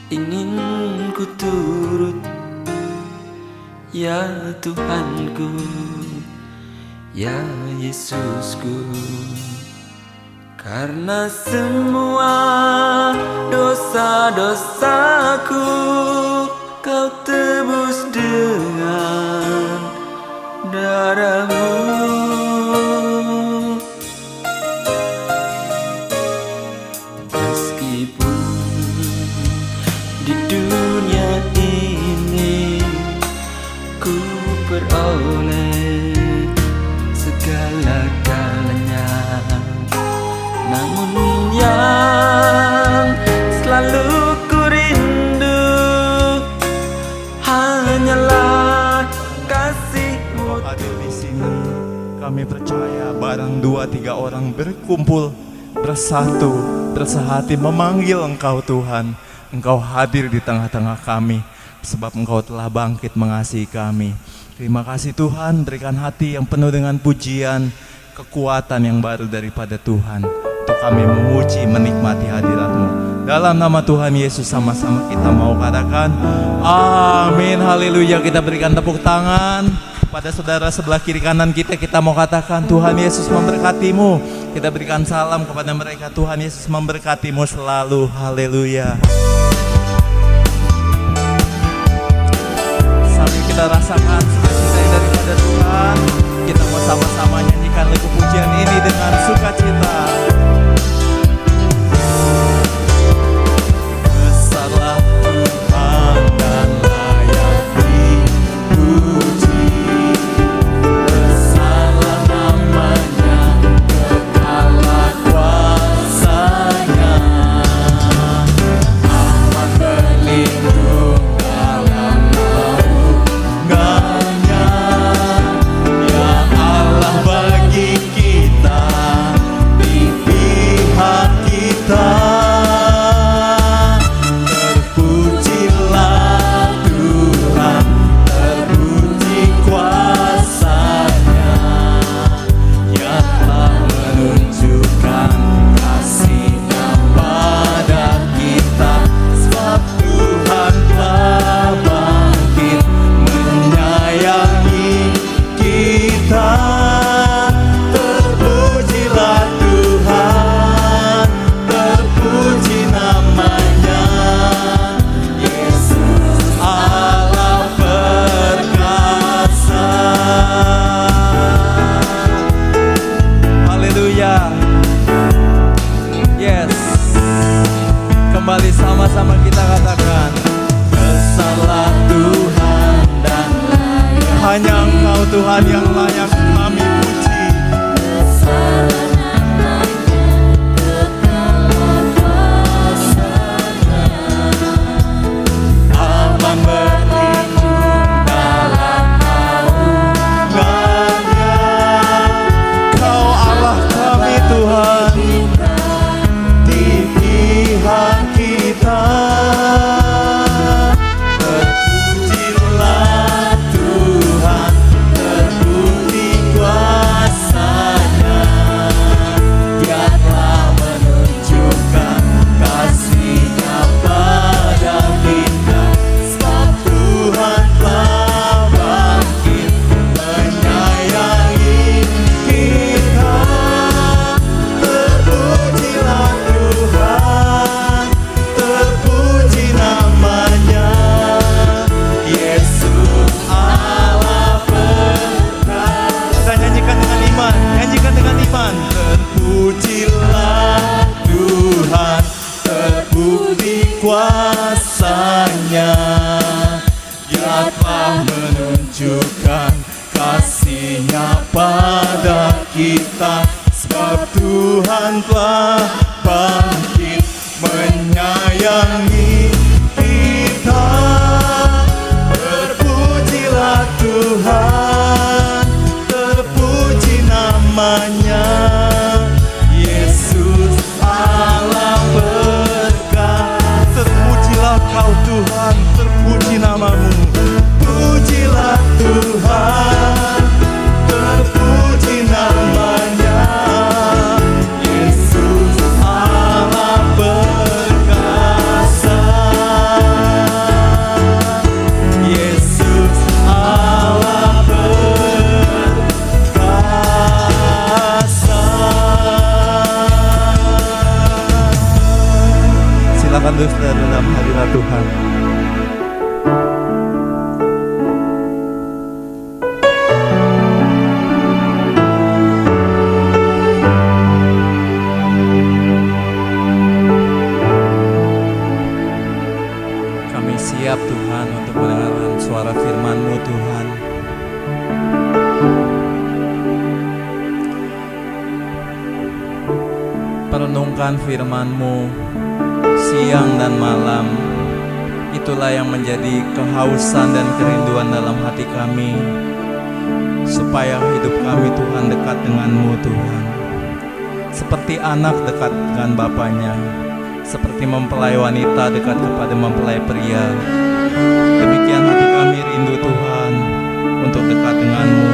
ingin ku turut, ya Tuhanku, ya Yesusku. Karena semua dosa-dosaku Kau tebus dengan darah-Mu. Meskipun di dunia ini ku peroleh segala-galanya, namun yang selalu ku rindu hanyalah kasih-Mu. Hadir di sini, kami percaya barang 2-3 orang berkumpul, bersatu, bersehati memanggil Engkau Tuhan, Engkau hadir di tengah-tengah kami, sebab Engkau telah bangkit mengasihi kami. Terima kasih Tuhan, berikan hati yang penuh dengan pujian, kekuatan yang baru daripada Tuhan, untuk kami memuji, menikmati hadirat-Mu. Dalam nama Tuhan Yesus sama-sama kita mau katakan amin, haleluya. Kita berikan tepuk tangan pada saudara sebelah kiri kanan kita. Kita mau katakan Tuhan Yesus memberkatimu. Kita berikan salam kepada mereka, Tuhan Yesus memberkatimu selalu, haleluya. Sambil kita rasakan sukacita daripada Tuhan, kita mau sama-sama nyanyikan lagu pujian ini dengan sukacita. Besarlah Tuhan dan layak dipuji, besarlah namanya, kekalah kuasanya, aman berlindung dalam naungannya. Ya Allah, bagi kita di pihak kita, terpujilah Tuhan, terpuji kuasanya, Dia telah menunjukkan kasih-Nya pada kita, sebab Tuhan telah bangkit menyayangi kita. Terpujilah Tuhan, terpuji namanya, Yesus Allah perkasa. Haleluya. Yes. Kembali sama-sama kita katakan, besarlah Tuhan dan layak, hanya Engkau Tuhan yang layak kami puji. Aman berlindung dalam naungannya. Kau Allah kami Tuhan, di pihak kita. Terpujilah Tuhan, terpuji kuasanya, Dia telah menunjukkan kasih-Nya pada kita, sebab Tuhan telah bangkit menyayangi kita. Terpujilah Tuhan, terpuji namanya, Yesus Allah perkasa. Kita nyanyikan dengan iman, nyanyikan dengan iman. Terpujilah Tuhan, terpuji kuasanya, Dia telah menunjukkan kasih-Nya pada kita, sebab Tuhan telah bangkit menyayangi kita. Terpujilah Tuhan, terpuji namanya, Yesus Allah berkata. Terpujilah Kau Tuhan, terpuji namamu. Pujilah Tuhan, terpuji namanya, Yesus Tuhan. Kami siap Tuhan untuk mendengarkan suara firman-Mu Tuhan. Merenungkan firman-Mu siang dan malam, itulah yang menjadi kehausan dan kerinduan dalam hati kami, supaya hidup kami Tuhan dekat dengan-Mu Tuhan, seperti anak dekat dengan bapaknya, seperti mempelai wanita dekat kepada mempelai pria. Demikian hati kami rindu Tuhan untuk dekat dengan-Mu.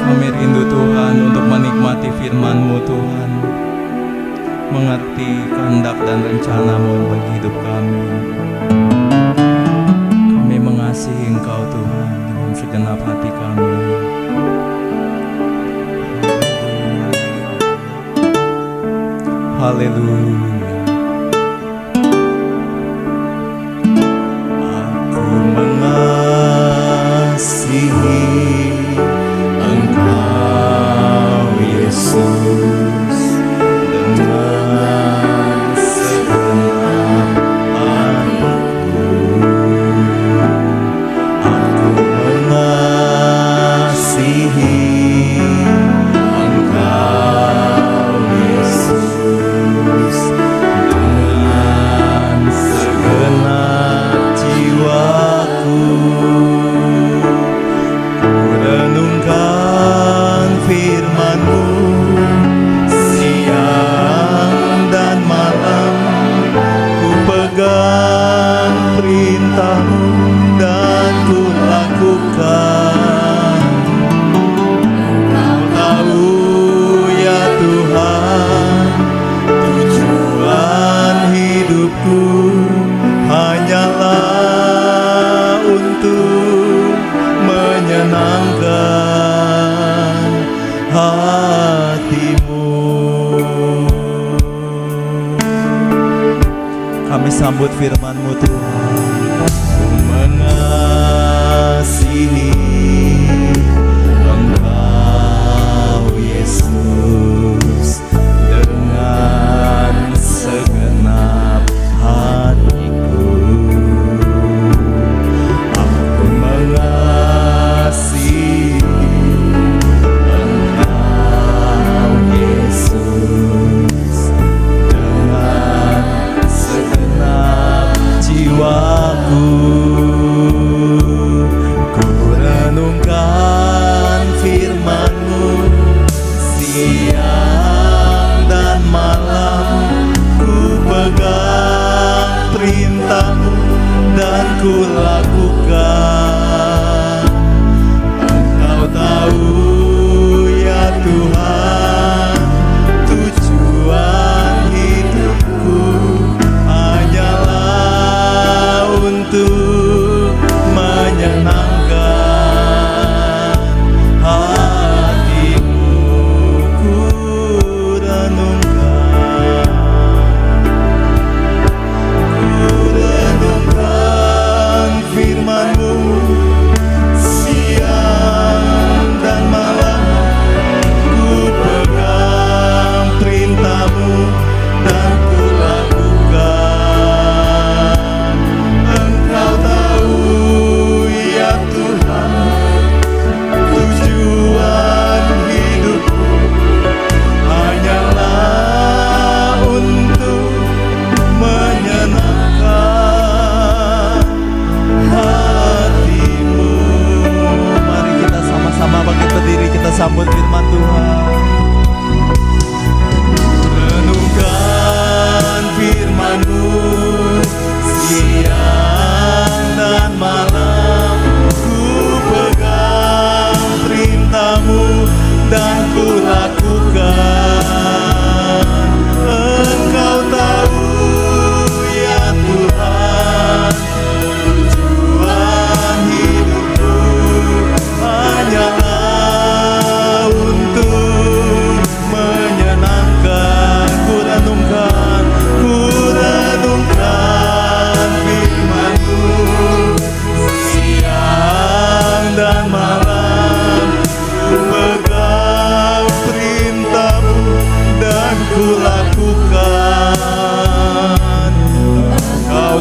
Kami rindu Tuhan untuk menikmati firman-Mu Tuhan, mengerti kehendak dan rencana-Mu bagi hidup kami. Kami mengasihi Engkau Tuhan dengan segenap hati kami. Haleluya. Aku mengasihi Engkau Yesus dengan segenap hatiku. Aku mengasihi Engkau Yesus dengan segenap jiwaku. Renungkan firman-Mu siang dan malam, ku pegang perintah-Mu dan ku lakukan. Engkau tahu ya Tuhan, tujuan hidupku hanyalah untuk menyenangkan hati-Mu. Kami sambut firman-Mu Tuhan. Ku mengasihi Engkau Yesus dengan segenap hatiku. Aku mengasihi Engkau Yesus dengan segenap jiwaku. Ku renungkan firman-Mu siang dan malam, ku pegang perintah-Mu dan ku lakukan. Engkau tahu ya Tuhan, tujuan hidupku hanyalah untuk menyenangkan hati-Mu. Ku renungkan firman-Mu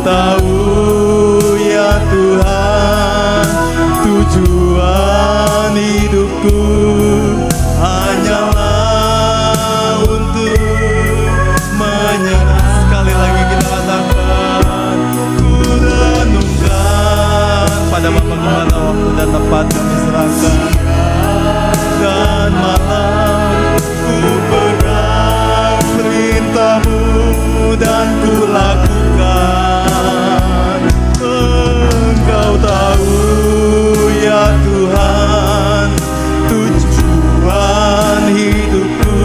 tahu ya Tuhan, tujuan hidupku hanyalah untuk menyerah. Sekali lagi kita katakan, ku renungkan pada Bapa kemana waktu dan tempat kami serahkan. Dan malam ku pegang perintah-Mu dan ku lakukan. Engkau tahu ya Tuhan, tujuan hidupku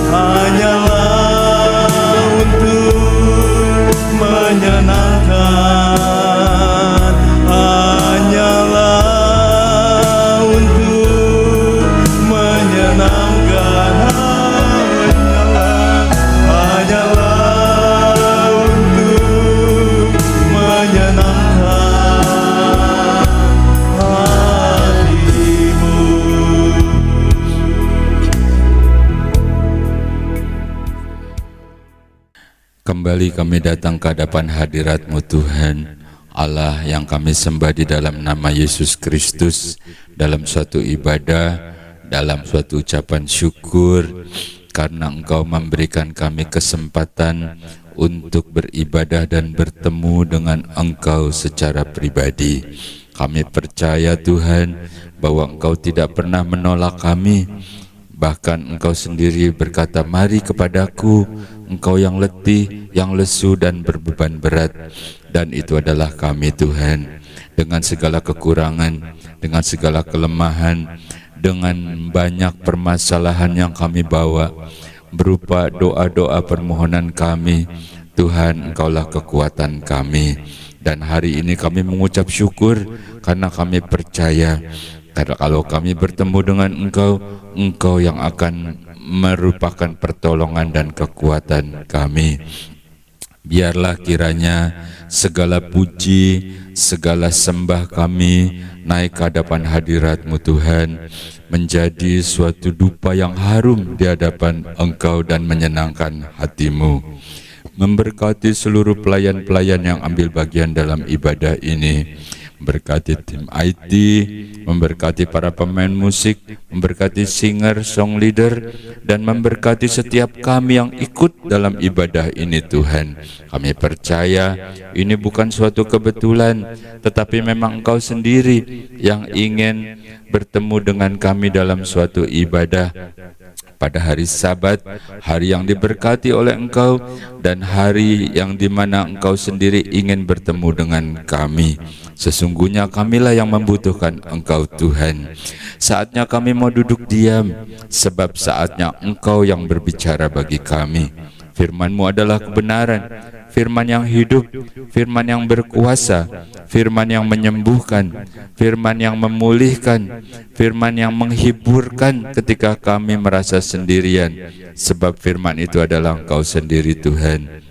hanyalah untuk menyenangkan, hanyalah untuk menyenangkan, hanyalah untuk menyenangkan hatimu. Kembali kami datang ke hadapan hadirat-Mu Tuhan Allah yang kami sembah di dalam nama Yesus Kristus, dalam suatu ibadah, dalam suatu ucapan syukur karena Engkau memberikan kami kesempatan untuk beribadah dan bertemu dengan Engkau secara pribadi. Kami percaya Tuhan bahwa Engkau tidak pernah menolak kami. Bahkan Engkau sendiri berkata, mari kepadaku, engkau yang letih, yang lesu dan berbeban berat. Dan itu adalah kami Tuhan, dengan segala kekurangan, dengan segala kelemahan, dengan banyak permasalahan yang kami bawa, berupa doa-doa permohonan kami. Tuhan, Engkaulah kekuatan kami. Dan hari ini kami mengucap syukur karena kami percaya, karena kalau kami bertemu dengan Engkau, Engkau yang akan merupakan pertolongan dan kekuatan kami. Biarlah kiranya segala puji, segala sembah kami naik ke hadapan hadirat-Mu Tuhan, menjadi suatu dupa yang harum di hadapan Engkau dan menyenangkan hati-Mu. Memberkati seluruh pelayan-pelayan yang ambil bagian dalam ibadah ini, memberkati tim IT, memberkati para pemain musik, memberkati singer, song leader, dan memberkati setiap kami yang ikut dalam ibadah ini Tuhan. Kami percaya ini bukan suatu kebetulan, tetapi memang Engkau sendiri yang ingin bertemu dengan kami dalam suatu ibadah pada hari Sabat, hari yang diberkati oleh Engkau, dan hari yang dimana Engkau sendiri ingin bertemu dengan kami. Sesungguhnya kamilah yang membutuhkan Engkau Tuhan. Saatnya kami mau duduk diam, sebab saatnya Engkau yang berbicara bagi kami. Firman-Mu adalah kebenaran, firman yang hidup, firman yang berkuasa, firman yang menyembuhkan, firman yang memulihkan, firman yang menghiburkan ketika kami merasa sendirian, sebab firman itu adalah Engkau sendiri Tuhan.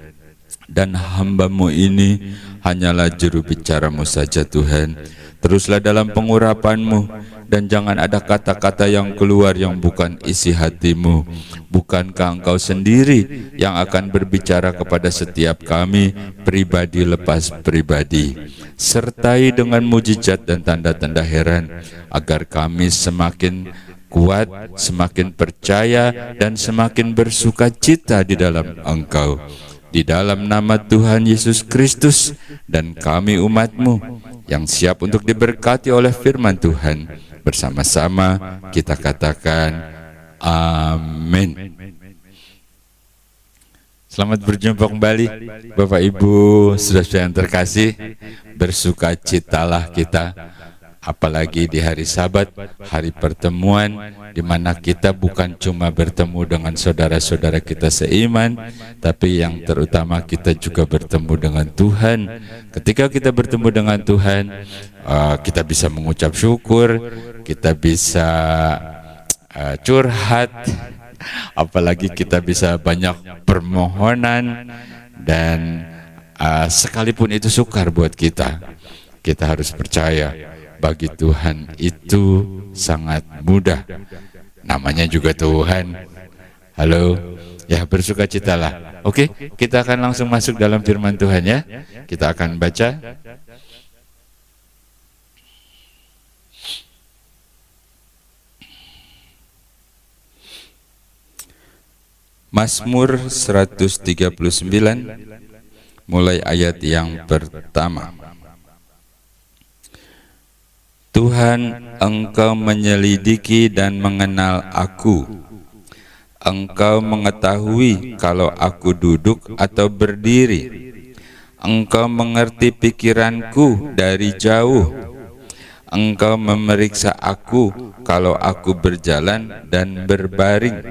Dan hamba-Mu ini hanyalah juru bicara-Mu saja Tuhan. Teruslah dalam pengurapan-Mu, dan jangan ada kata-kata yang keluar yang bukan isi hati-Mu. Bukankah Engkau sendiri yang akan berbicara kepada setiap kami, pribadi lepas pribadi? Sertai dengan mujizat dan tanda-tanda heran, agar kami semakin kuat, semakin percaya, dan semakin bersuka cita di dalam Engkau. Di dalam nama Tuhan Yesus Kristus, dan kami umat-Mu yang siap untuk diberkati oleh firman Tuhan, bersama-sama kita katakan amin. Selamat berjumpa kembali Bapak Ibu, saudara-saudara yang terkasih. Bersukacitalah kita, apalagi di hari Sabat, hari pertemuan, di mana kita bukan cuma bertemu dengan saudara-saudara kita seiman, tapi yang terutama kita juga bertemu dengan Tuhan. Ketika kita bertemu dengan Tuhan, kita bisa mengucap syukur, kita bisa curhat, apalagi kita bisa banyak permohonan, dan sekalipun itu sukar buat kita, kita harus percaya bagi Tuhan itu sangat mudah. Namanya juga Tuhan, Halo, ya bersukacitalah. Oke, kita akan langsung masuk dalam firman Tuhan ya. Kita akan baca Mazmur 139 mulai ayat yang pertama. Tuhan, Engkau menyelidiki dan mengenal aku. Engkau mengetahui kalau aku duduk atau berdiri. Engkau mengerti pikiranku dari jauh. Engkau memeriksa aku kalau aku berjalan dan berbaring.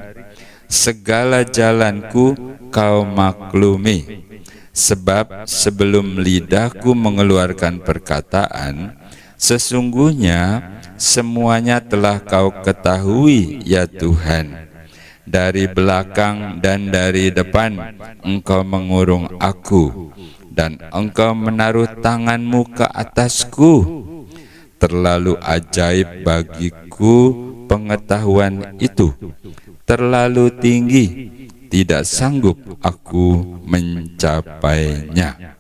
Segala jalanku kau maklumi. Sebab sebelum lidahku mengeluarkan perkataan, sesungguhnya semuanya telah kau ketahui ya Tuhan. Dari belakang dan dari depan Engkau mengurung aku, dan Engkau menaruh tanganmu ke atasku. Terlalu ajaib bagiku pengetahuan itu, terlalu tinggi, tidak sanggup aku mencapainya.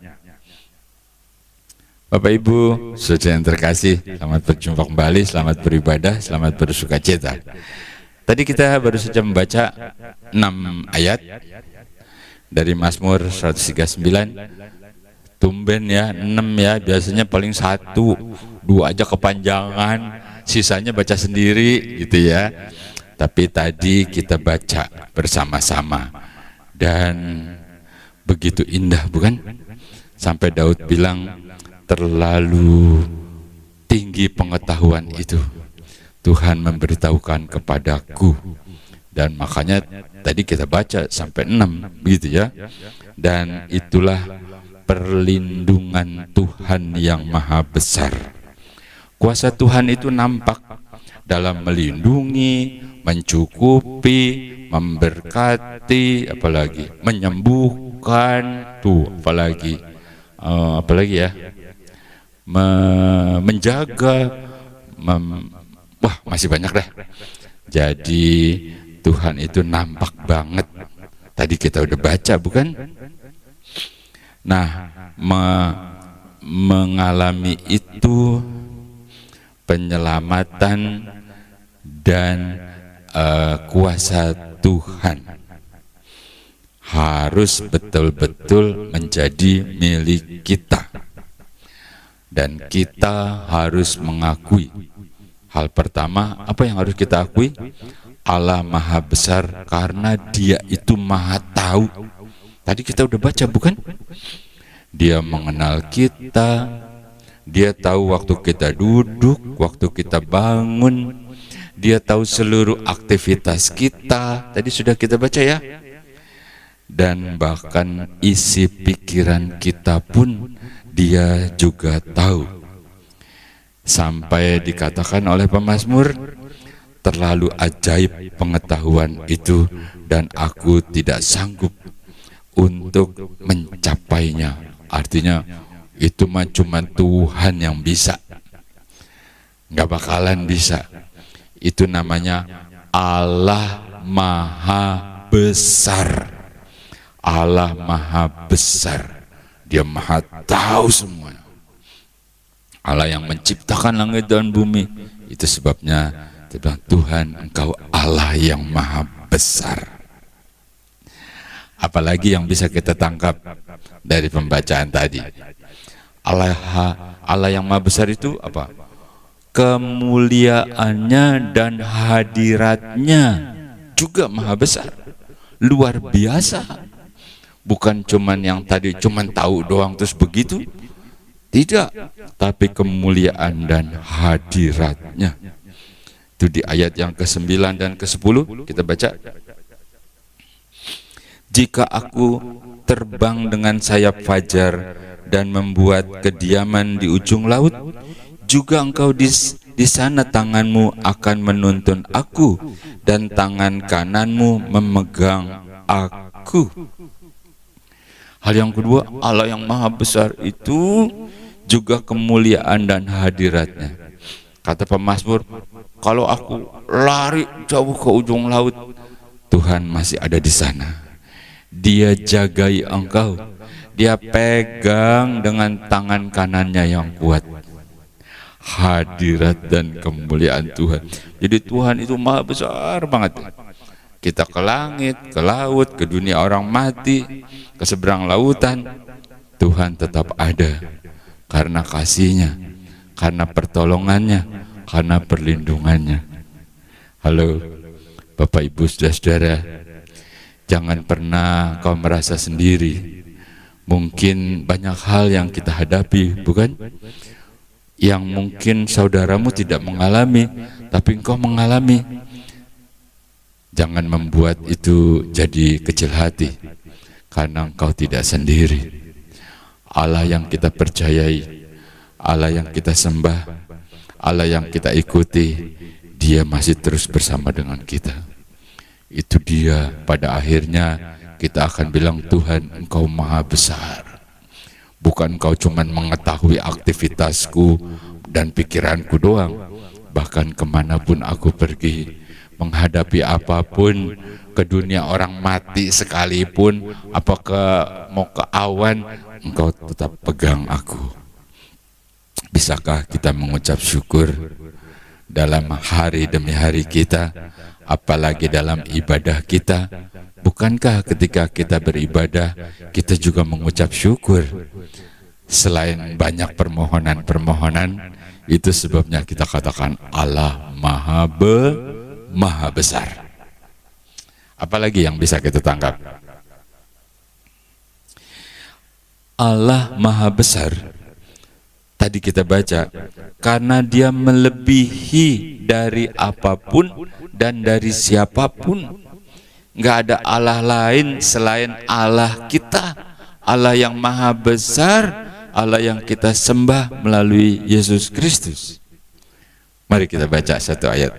Bapak Ibu, saudara yang terkasih, selamat berjumpa kembali, selamat beribadah, selamat bersukacita. Tadi kita baru saja membaca 6 ayat dari Mazmur 139. Tumben ya, 6 ya, biasanya paling 1, 2 aja kepanjangan, sisanya baca sendiri gitu ya. Tapi tadi kita baca bersama-sama dan begitu indah, bukan? Sampai Daud bilang terlalu tinggi pengetahuan itu, Tuhan memberitahukan kepadaku. Dan makanya tadi kita baca sampai 6 gitu ya. Dan itulah perlindungan Tuhan yang maha besar. Kuasa Tuhan itu nampak dalam melindungi, mencukupi, memberkati, apalagi menyembuhkan, tuh apalagi ya, menjaga, wah masih banyak deh. Jadi Tuhan itu nampak banget. Tadi kita udah baca, bukan? Nah, mengalami itu penyelamatan dan kuasa Tuhan harus betul-betul menjadi milik kita, dan kita harus mengakui hal pertama. Apa yang harus kita akui? Allah maha besar karena Dia itu maha tahu. Tadi kita udah baca, bukan? Dia mengenal kita, Dia tahu waktu kita duduk, waktu kita bangun, Dia tahu seluruh aktivitas kita. Tadi sudah kita baca ya. Dan bahkan isi pikiran kita pun Dia juga tahu. Sampai dikatakan oleh pemazmur, terlalu ajaib pengetahuan itu dan aku tidak sanggup untuk mencapainya. Artinya itu mah cuma Tuhan yang bisa, nggak bakalan bisa. Itu namanya Allah maha besar. Allah maha besar, Dia maha tahu semua. Allah yang menciptakan langit dan bumi. Itu sebabnya Dia bilang, Tuhan Engkau Allah yang maha besar. Apalagi yang bisa kita tangkap dari pembacaan tadi? Allah yang maha besar itu apa? Kemuliaannya dan hadiratnya juga maha besar, luar biasa. Bukan cuman yang tadi cuman tahu doang terus begitu, tidak, tapi kemuliaan dan hadiratnya. Itu di ayat yang ke-9 dan ke-10 kita baca. Jika aku terbang dengan sayap fajar dan membuat kediaman di ujung laut, juga Engkau di sana tanganmu akan menuntun aku dan tangan kananmu memegang aku. Hal yang kedua, Allah yang maha besar itu juga kemuliaan dan hadiratnya. Kata pemazmur, kalau aku lari jauh ke ujung laut, Tuhan masih ada di sana. Dia jagai engkau. Dia pegang dengan tangan kanannya yang kuat. Hadirat dan kemuliaan Tuhan. Jadi Tuhan itu maha besar banget. Kita ke langit, ke laut, ke dunia orang mati, ke seberang lautan, Tuhan tetap ada. Karena kasih-Nya, karena pertolongannya, karena perlindungannya. Halo Bapak Ibu Saudara-saudara, jangan pernah kau merasa sendiri. Mungkin banyak hal yang kita hadapi, bukan? Yang mungkin saudaramu tidak mengalami, tapi engkau mengalami. Jangan membuat itu jadi kecil hati, karena engkau tidak sendiri. Allah yang kita percayai, Allah yang kita sembah, Allah yang kita ikuti, Dia masih terus bersama dengan kita. Itu dia, pada akhirnya kita akan bilang, Tuhan, Engkau maha besar. Bukan Engkau cuma mengetahui aktivitasku dan pikiranku doang. Bahkan kemanapun aku pergi, menghadapi apapun, ke dunia orang mati sekalipun, mau ke awan, Engkau tetap pegang aku. Bisakah kita mengucap syukur dalam hari demi hari kita, apalagi dalam ibadah kita? Bukankah ketika kita beribadah, kita juga mengucap syukur? Selain banyak permohonan-permohonan, itu sebabnya kita katakan Allah maha besar. Apalagi yang bisa kita tangkap? Allah maha besar. Tadi kita baca, karena Dia melebihi dari apapun dan dari siapapun. Nggak ada Allah lain selain Allah kita, Allah yang maha besar, Allah yang kita sembah melalui Yesus Kristus. Mari kita baca satu ayat.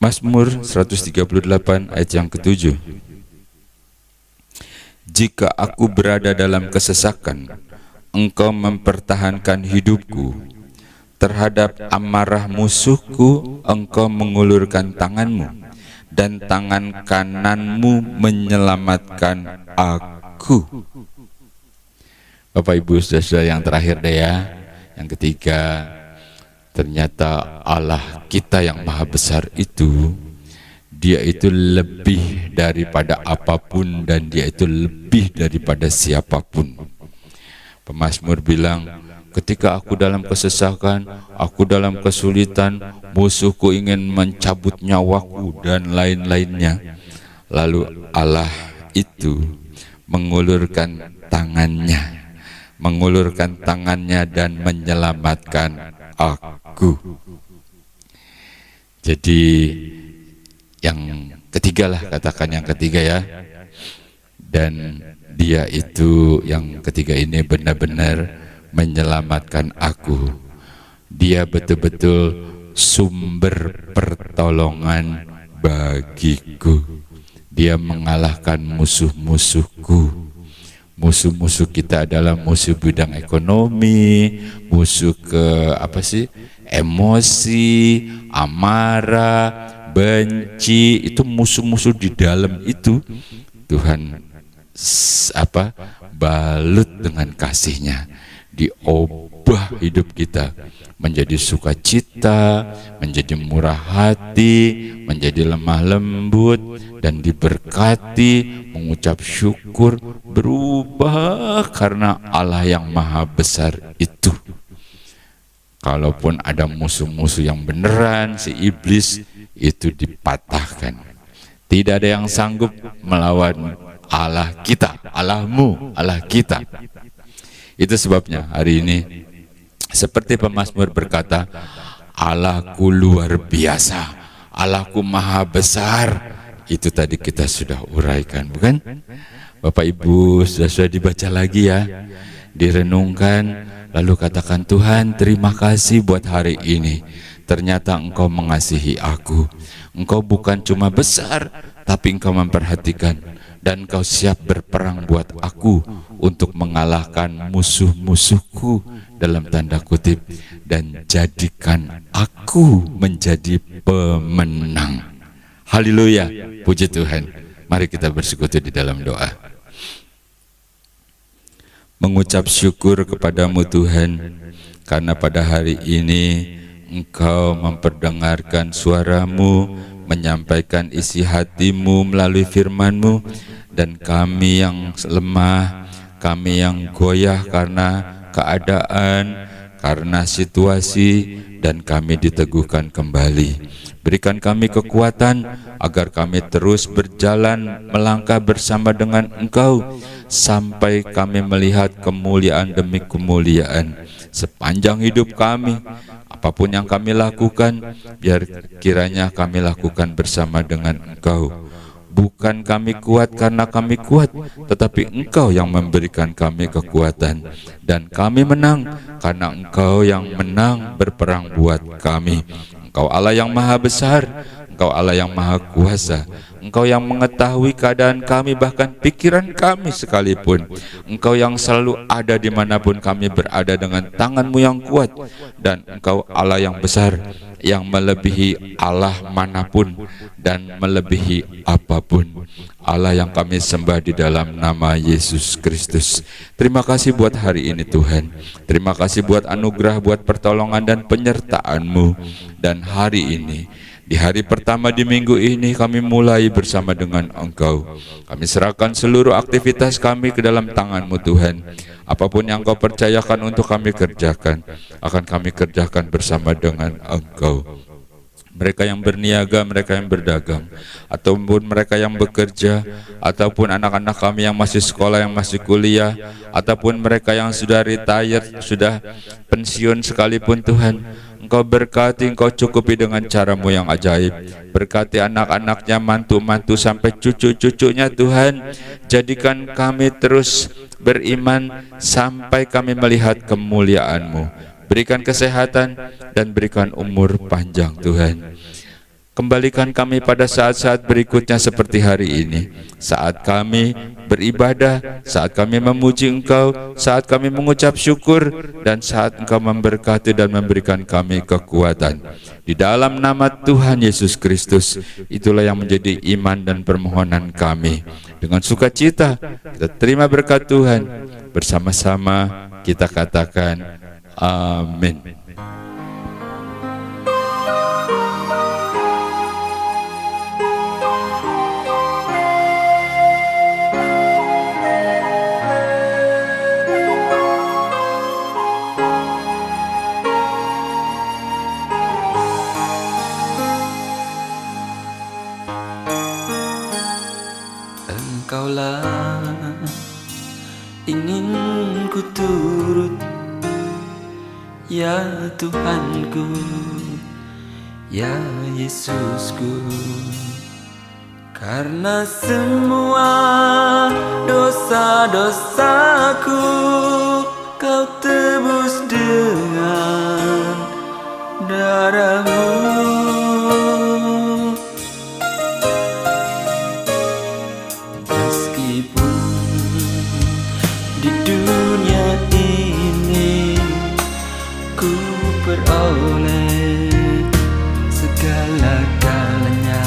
Mazmur 138 ayat yang ke-7. Jika aku berada dalam kesesakan, Engkau mempertahankan hidupku. Terhadap amarah musuhku, Engkau mengulurkan tangan-Mu, dan tangan kanan-Mu menyelamatkan aku. Bapak Ibu Saudara yang terakhir deh ya, yang ketiga, ternyata Allah kita yang maha besar itu, Dia itu lebih daripada apapun, dan Dia itu lebih daripada siapapun. Pemazmur bilang, ketika aku dalam kesesakan, aku dalam kesulitan, musuhku ingin mencabut nyawaku dan lain-lainnya. Lalu Allah itu mengulurkan tangannya dan menyelamatkan aku. Jadi yang ketiga lah, katakan yang ketiga ya. Dan Dia itu yang ketiga ini benar-benar menyelamatkan aku. Dia betul-betul sumber pertolongan bagiku. Dia mengalahkan musuh-musuhku. Musuh-musuh kita adalah musuh bidang ekonomi, musuh emosi, amarah, benci. Itu musuh-musuh di dalam itu Tuhan balut dengan kasih-Nya. Diubah hidup kita menjadi sukacita, menjadi murah hati, menjadi lemah lembut, dan diberkati, mengucap syukur, berubah karena Allah yang maha besar itu. Kalaupun ada musuh-musuh yang beneran, si iblis, itu dipatahkan. Tidak ada yang sanggup melawan Allah kita, Allahmu, Allah kita. Itu sebabnya hari ini, seperti pemazmur berkata, Allahku luar biasa, Allahku maha besar. Itu tadi kita sudah uraikan, bukan? Bapak Ibu, sudah dibaca lagi ya, direnungkan, lalu katakan, Tuhan terima kasih buat hari ini. Ternyata Engkau mengasihi aku. Engkau bukan cuma besar, tapi Engkau memperhatikan dan Engkau siap berperang buat aku untuk mengalahkan musuh-musuhku dalam tanda kutip, dan jadikan aku menjadi pemenang. Haleluya, puji Tuhan. Mari kita bersekutu di dalam doa. Mengucap syukur kepadamu Tuhan, karena pada hari ini Engkau memperdengarkan suaramu, menyampaikan isi hatimu melalui firman-Mu, dan kami yang lemah, kami yang goyah karena keadaan, karena situasi, dan kami diteguhkan kembali. Berikan kami kekuatan agar kami terus berjalan melangkah bersama dengan Engkau sampai kami melihat kemuliaan demi kemuliaan sepanjang hidup kami. Apapun yang kami lakukan, biar kiranya kami lakukan bersama dengan Engkau. Bukan kami kuat karena kami kuat, tetapi Engkau yang memberikan kami kekuatan. Dan kami menang karena Engkau yang menang berperang buat kami. Engkau Allah yang maha besar, Engkau Allah yang maha kuasa, Engkau yang mengetahui keadaan kami, bahkan pikiran kami sekalipun. Engkau yang selalu ada dimanapun kami berada dengan tangan-Mu yang kuat. Dan Engkau Allah yang besar, yang melebihi Allah manapun dan melebihi apapun. Allah yang kami sembah di dalam nama Yesus Kristus. Terima kasih buat hari ini Tuhan. Terima kasih buat anugerah, buat pertolongan dan penyertaan-Mu. Dan hari ini, di hari pertama di minggu ini, kami mulai bersama dengan Engkau. Kami serahkan seluruh aktivitas kami ke dalam tangan-Mu Tuhan. Apapun yang Engkau percayakan untuk kami kerjakan, akan kami kerjakan bersama dengan Engkau. Mereka yang berniaga, mereka yang berdagang, ataupun mereka yang bekerja, ataupun anak-anak kami yang masih sekolah, yang masih kuliah, ataupun mereka yang sudah retired, sudah pensiun sekalipun Tuhan, Engkau berkati, Engkau cukupi dengan cara-Mu yang ajaib. Berkati anak-anaknya, mantu-mantu sampai cucu-cucunya Tuhan. Jadikan kami terus beriman sampai kami melihat kemuliaan-Mu. Berikan kesehatan dan berikan umur panjang Tuhan. Kembalikan kami pada saat-saat berikutnya seperti hari ini, saat kami beribadah, saat kami memuji Engkau, saat kami mengucap syukur, dan saat Engkau memberkati dan memberikan kami kekuatan. Di dalam nama Tuhan Yesus Kristus, itulah yang menjadi iman dan permohonan kami. Dengan sukacita kita terima berkat Tuhan. Bersama-sama kita katakan amin. Engkaulah ingin ku turut, ya Tuhanku, ya Yesusku. Karena semua dosa-dosaku Kau tebus dengan darah-Mu. Beroleh segala-galanya,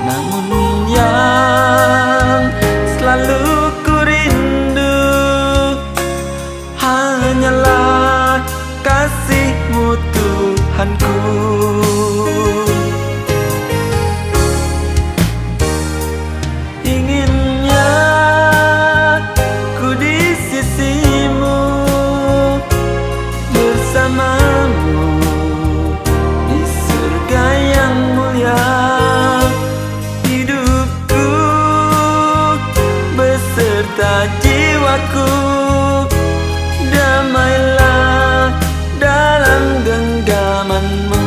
namun yang selalu ku rindu hanyalah kasih-Mu Tuhanku. Inginnya ku di sisi-Mu, bersama-Mu di surga yang mulia. Hidupku beserta jiwaku, damailah dalam genggaman-Mu.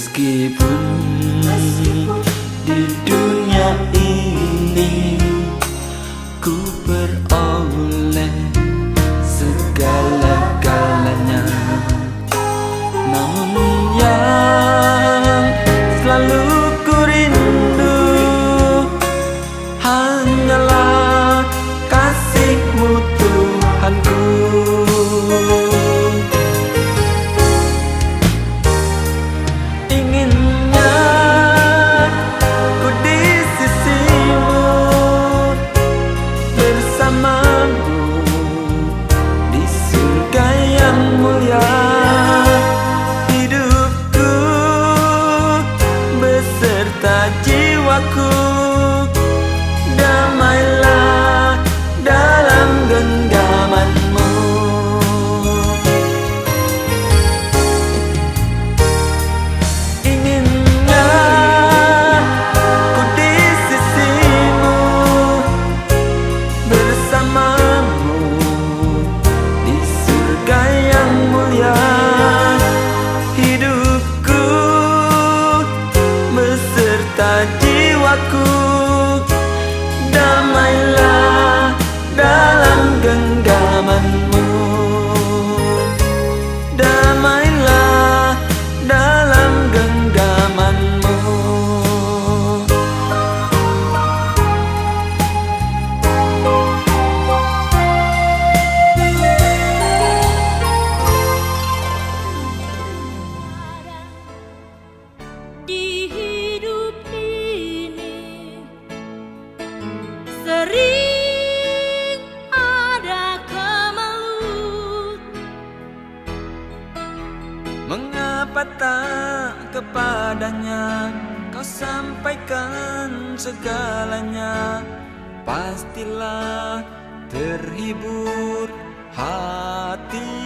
Meskipun di dunia ini ku beroleh segala-galanya, namun yang selalu ku rindu hanyalah kasih-Mu Tuhanku. Inginnya ku di sisi-Mu, bersama-Mu di surga yang mulia. Hidupku beserta jiwaku, damailah dalam genggaman-Mu. Inginnya ku di sisi-Mu, bersama-Mu di surga yang mulia. Hidupku beserta jiwaku, damailah dalam genggaman-Mu. Damailah dalam genggaman-Mu. Di hidup ini sering ada kemelut. Mengapa tak kepadanya kau sampaikan segalanya? Pastilah terhibur hati